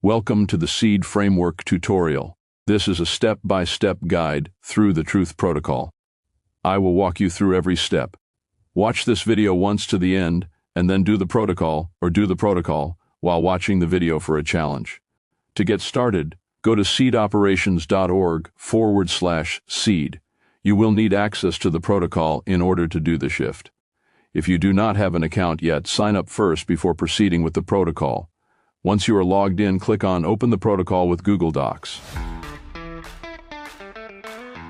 Welcome to the Seed Framework tutorial. This is a step-by-step guide through the Truth Protocol. I will walk you through every step. Watch this video once to the end, and then do the protocol while watching the video for a challenge. To get started, go to seedoperations.org/seed. You will need access to the protocol in order to do the shift. If you do not have an account yet, sign up first before proceeding with the protocol. Once you are logged in, click on Open the Protocol with Google Docs.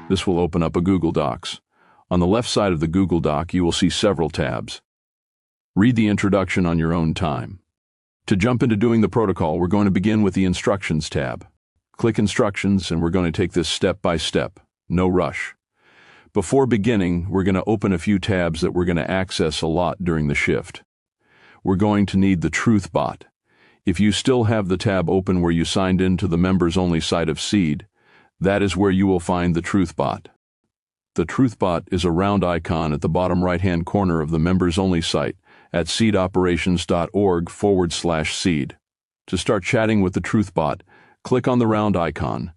This will open up a Google Docs. On the left side of the Google Doc, you will see several tabs. Read the introduction on your own time. To jump into doing the protocol, we're going to begin with the Instructions tab. Click Instructions, and we're going to take this step by step. No rush. Before beginning, we're going to open a few tabs that we're going to access a lot during the shift. We're going to need the Truth Bot. If you still have the tab open where you signed in to the members-only site of Seed, that is where you will find the Truth Bot. The Truth Bot is a round icon at the bottom right-hand corner of the members-only site at seedoperations.org/seed. To start chatting with the Truth Bot, click on the round icon.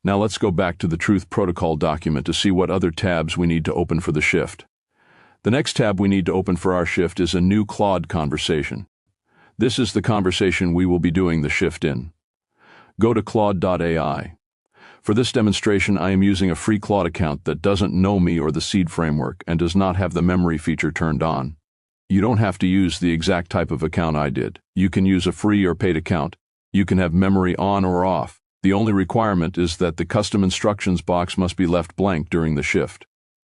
Now let's go back to the Truth Protocol document to see what other tabs we need to open for the shift. The next tab we need to open for our shift is a new Claude conversation. This is the conversation we will be doing the shift in. Go to Claude.ai. For this demonstration, I am using a free Claude account that doesn't know me or the Seed framework and does not have the memory feature turned on. You don't have to use the exact type of account I did. You can use a free or paid account. You can have memory on or off. The only requirement is that the custom instructions box must be left blank during the shift.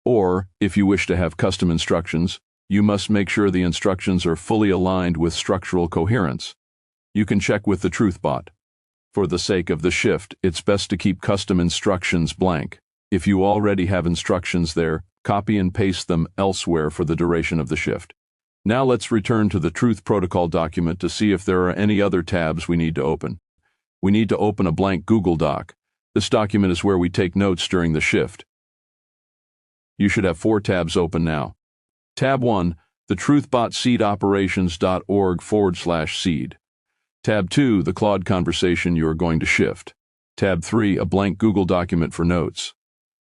Or, if you wish to have custom instructions, you must make sure the instructions are fully aligned with structural coherence. You can check with the Truth Bot. For the sake of the shift, it's best to keep custom instructions blank. If you already have instructions there, copy and paste them elsewhere for the duration of the shift. Now let's return to the Truth Protocol document to see if there are any other tabs we need to open. We need to open a blank Google Doc. This document is where we take notes during the shift. You should have 4 tabs open now. Tab 1, the TruthBot seedoperations.org/seed. Tab 2, the Claude conversation you are going to shift. Tab 3, a blank Google document for notes.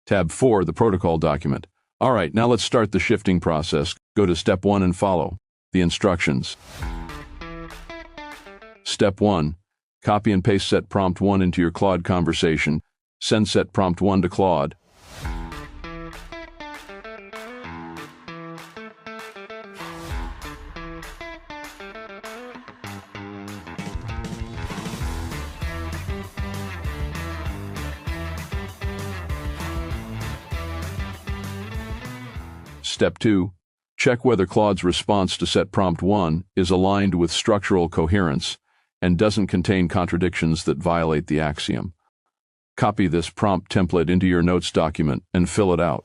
Tab 4, the protocol document. All right, now let's start the shifting process. Go to Step 1 and follow the instructions. Step 1, copy and paste set prompt 1 into your Claude conversation. Send set prompt 1 to Claude. Step 2. Check whether Claude's response to set prompt 1 is aligned with structural coherence and doesn't contain contradictions that violate the axiom. Copy this prompt template into your notes document and fill it out.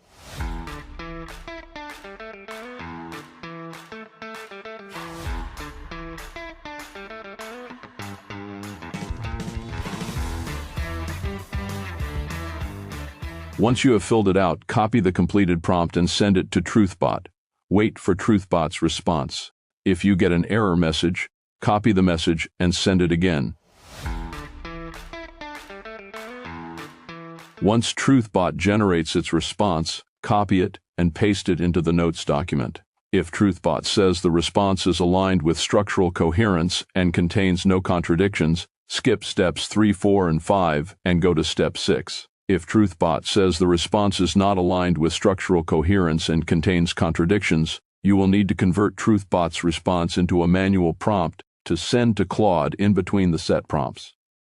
Once you have filled it out, copy the completed prompt and send it to TruthBot. Wait for TruthBot's response. If you get an error message, copy the message and send it again. Once TruthBot generates its response, copy it and paste it into the notes document. If TruthBot says the response is aligned with structural coherence and contains no contradictions, skip steps 3, 4, and 5 and go to step 6. If TruthBot says the response is not aligned with structural coherence and contains contradictions, you will need to convert TruthBot's response into a manual prompt to send to Claude in between the set prompts.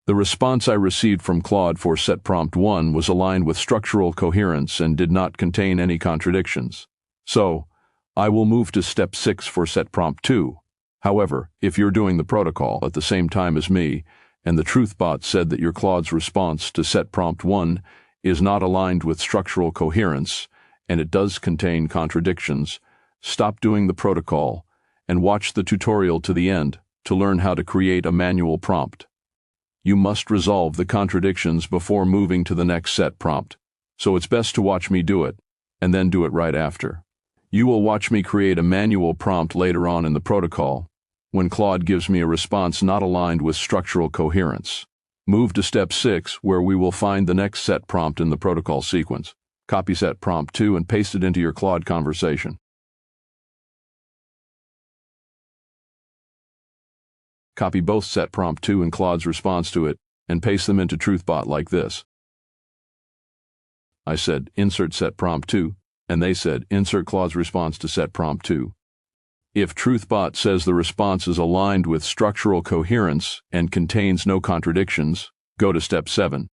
The response I received from Claude for set prompt 1 was aligned with structural coherence and did not contain any contradictions. So, I will move to step 6 for set prompt 2. However, if you're doing the protocol at the same time as me, and the TruthBot said that your Claude's response to set prompt 1 is not aligned with structural coherence, and it does contain contradictions, stop doing the protocol and watch the tutorial to the end to learn how to create a manual prompt. You must resolve the contradictions before moving to the next set prompt, so it's best to watch me do it, and then do it right after. You will watch me create a manual prompt later on in the protocol, when Claude gives me a response not aligned with structural coherence. Move to step 6, where we will find the next set prompt in the protocol sequence. Copy set prompt 2 and paste it into your Claude conversation. Copy both set prompt 2 and Claude's response to it, and paste them into TruthBot like this. I said, insert set prompt 2, and they said, insert Claude's response to set prompt 2. If TruthBot says the response is aligned with structural coherence and contains no contradictions, go to step 7.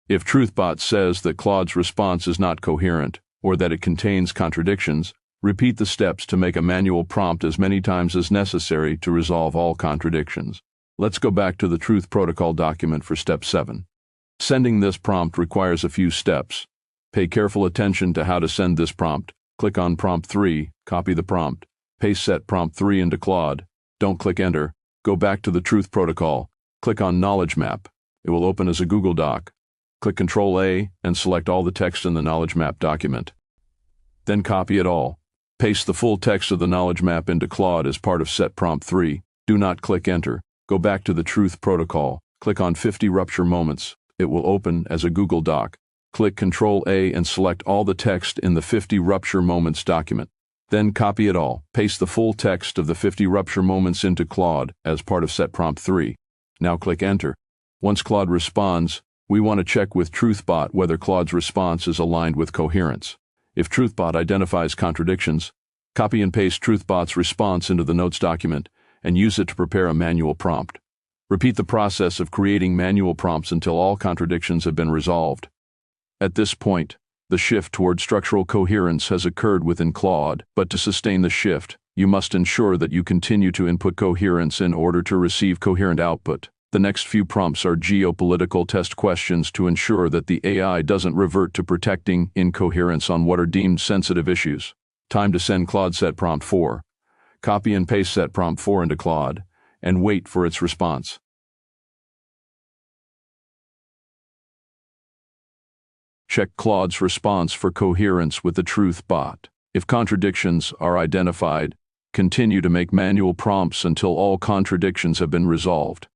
If TruthBot says that Claude's response is not coherent or that it contains contradictions, repeat the steps to make a manual prompt as many times as necessary to resolve all contradictions. Let's go back to the Truth Protocol document for step 7. Sending this prompt requires a few steps. Pay careful attention to how to send this prompt. Click on prompt 3, copy the prompt. Paste set prompt 3 into Claude. Don't click enter. Go back to the Truth Protocol. Click on Knowledge Map. It will open as a Google Doc. Click Ctrl-A and select all the text in the Knowledge Map document. Then copy it all. Paste the full text of the Knowledge Map into Claude as part of set prompt 3. Do not click enter. Go back to the Truth Protocol. Click on 50 rupture moments. It will open as a Google Doc. Click Ctrl-A and select all the text in the 50 rupture moments document. Then copy it all. Paste the full text of the 50 rupture moments into Claude as part of set prompt 3. Now click enter. Once Claude responds, we want to check with TruthBot whether Claude's response is aligned with coherence. If TruthBot identifies contradictions, copy and paste TruthBot's response into the notes document and use it to prepare a manual prompt. Repeat the process of creating manual prompts until all contradictions have been resolved. At this point, the shift toward structural coherence has occurred within Claude, but to sustain the shift, you must ensure that you continue to input coherence in order to receive coherent output. The next few prompts are geopolitical test questions to ensure that the AI doesn't revert to protecting incoherence on what are deemed sensitive issues. Time to send Claude set prompt 4. Copy and paste set prompt 4 into Claude, and wait for its response. Check Claude's response for coherence with the TruthBot. If contradictions are identified, continue to make manual prompts until all contradictions have been resolved.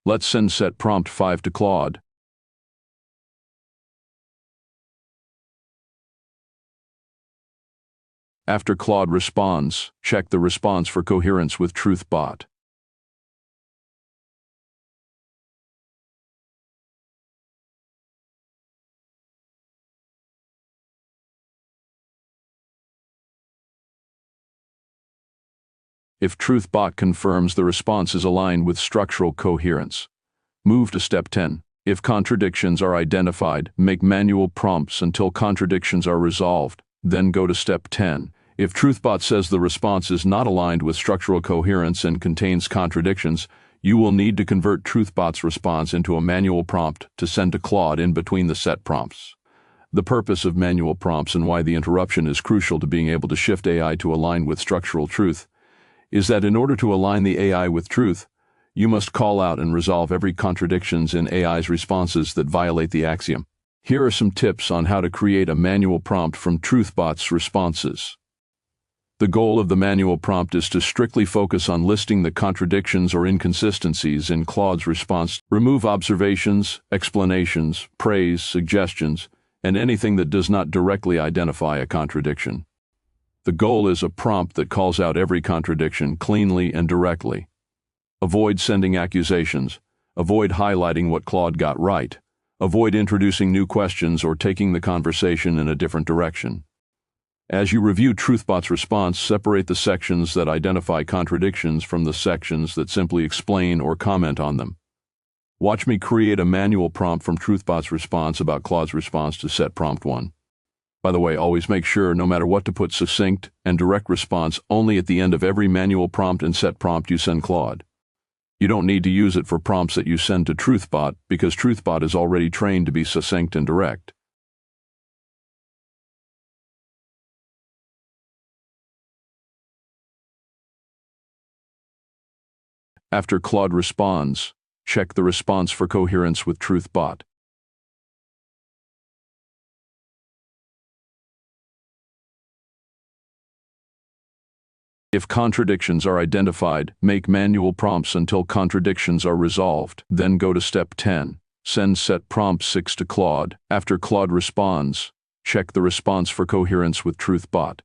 Let's send set prompt 5 to Claude. After Claude responds, check the response for coherence with TruthBot. If TruthBot confirms the response is aligned with structural coherence, move to step 10. If contradictions are identified, make manual prompts until contradictions are resolved. Then go to step 10. If TruthBot says the response is not aligned with structural coherence and contains contradictions, you will need to convert TruthBot's response into a manual prompt to send to Claude in between the set prompts. The purpose of manual prompts and why the interruption is crucial to being able to shift AI to align with structural truth is that in order to align the AI with truth, you must call out and resolve every contradictions in AI's responses that violate the axiom. Here are some tips on how to create a manual prompt from TruthBot's responses. The goal of the manual prompt is to strictly focus on listing the contradictions or inconsistencies in Claude's response. Remove observations, explanations, praise, suggestions, and anything that does not directly identify a contradiction. The goal is a prompt that calls out every contradiction cleanly and directly. Avoid sending accusations. Avoid highlighting what Claude got right. Avoid introducing new questions or taking the conversation in a different direction. As you review TruthBot's response, separate the sections that identify contradictions from the sections that simply explain or comment on them. Watch me create a manual prompt from TruthBot's response about Claude's response to set prompt 1. By the way, always make sure, no matter what, to put succinct and direct response only at the end of every manual prompt and set prompt you send Claude. You don't need to use it for prompts that you send to TruthBot because TruthBot is already trained to be succinct and direct. After Claude responds, check the response for coherence with TruthBot. If contradictions are identified, make manual prompts until contradictions are resolved. Then go to step 10. Send set prompt 6 to Claude. After Claude responds, check the response for coherence with TruthBot.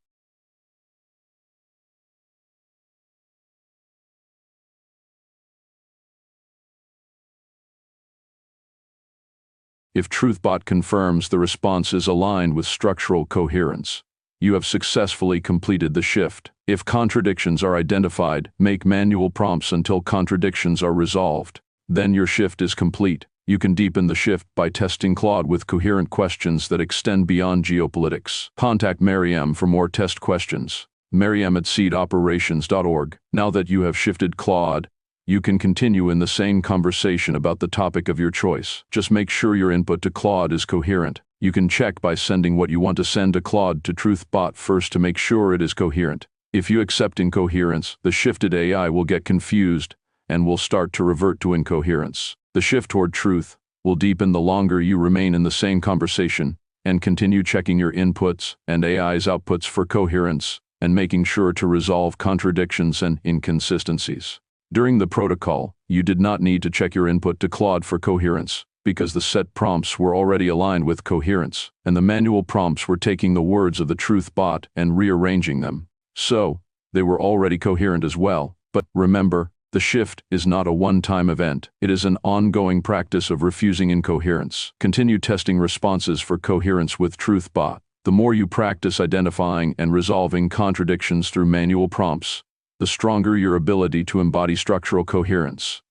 If TruthBot confirms the response is aligned with structural coherence, you have successfully completed the shift. If contradictions are identified, make manual prompts until contradictions are resolved. Then your shift is complete. You can deepen the shift by testing Claude with coherent questions that extend beyond geopolitics. Contact Maryam for more test questions. Maryam@seedoperations.org. Now that you have shifted Claude, you can continue in the same conversation about the topic of your choice. Just make sure your input to Claude is coherent. You can check by sending what you want to send to Claude to TruthBot first to make sure it is coherent. If you accept incoherence, the shifted AI will get confused and will start to revert to incoherence. The shift toward truth will deepen the longer you remain in the same conversation and continue checking your inputs and AI's outputs for coherence and making sure to resolve contradictions and inconsistencies. During the protocol, you did not need to check your input to Claude for coherence, because the set prompts were already aligned with coherence, and the manual prompts were taking the words of the TruthBot and rearranging them. So, they were already coherent as well. But remember, the shift is not a one-time event. It is an ongoing practice of refusing incoherence. Continue testing responses for coherence with TruthBot. The more you practice identifying and resolving contradictions through manual prompts, the stronger your ability to embody structural coherence,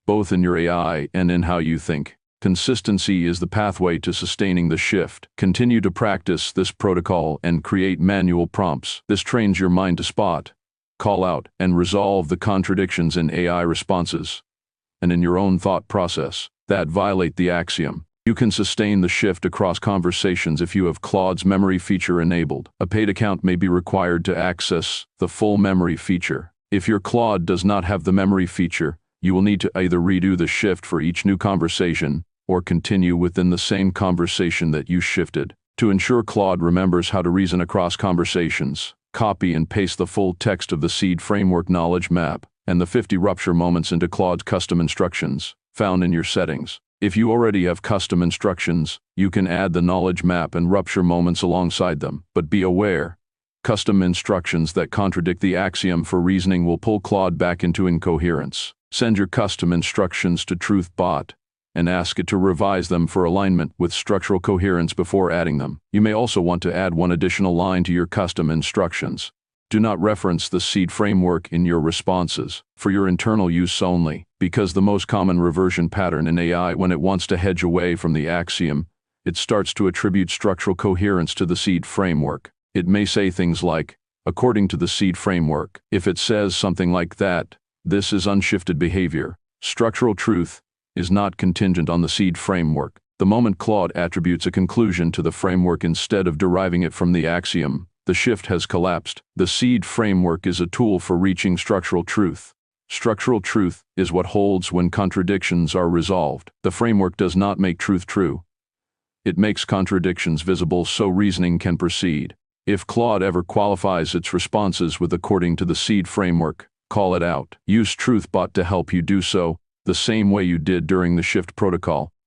both in your AI and in how you think. Consistency is the pathway to sustaining the shift. Continue to practice this protocol and create manual prompts. This trains your mind to spot, call out, and resolve the contradictions in AI responses and in your own thought process that violate the axiom. You can sustain the shift across conversations if you have Claude's memory feature enabled. A paid account may be required to access the full memory feature. If your Claude does not have the memory feature, you will need to either redo the shift for each new conversation or continue within the same conversation that you shifted. To ensure Claude remembers how to reason across conversations, copy and paste the full text of the Seed Framework knowledge map and the 50 rupture moments into Claude's custom instructions found in your settings. If you already have custom instructions, you can add the knowledge map and rupture moments alongside them. But be aware, custom instructions that contradict the axiom for reasoning will pull Claude back into incoherence. Send your custom instructions to TruthBot and ask it to revise them for alignment with structural coherence before adding them. You may also want to add one additional line to your custom instructions. Do not reference the Seed framework in your responses, for your internal use only, because the most common reversion pattern in AI when it wants to hedge away from the axiom, it starts to attribute structural coherence to the Seed framework. It may say things like, according to the Seed framework. If it says something like that, this is unshifted behavior. Structural truth is not contingent on the Seed framework. The moment Claude attributes a conclusion to the framework instead of deriving it from the axiom, the shift has collapsed. The Seed framework is a tool for reaching structural truth. Structural truth is what holds when contradictions are resolved. The framework does not make truth true. It makes contradictions visible so reasoning can proceed. If Claude ever qualifies its responses with according to the Seed framework, call it out. Use TruthBot to help you do so, the same way you did during the shift protocol.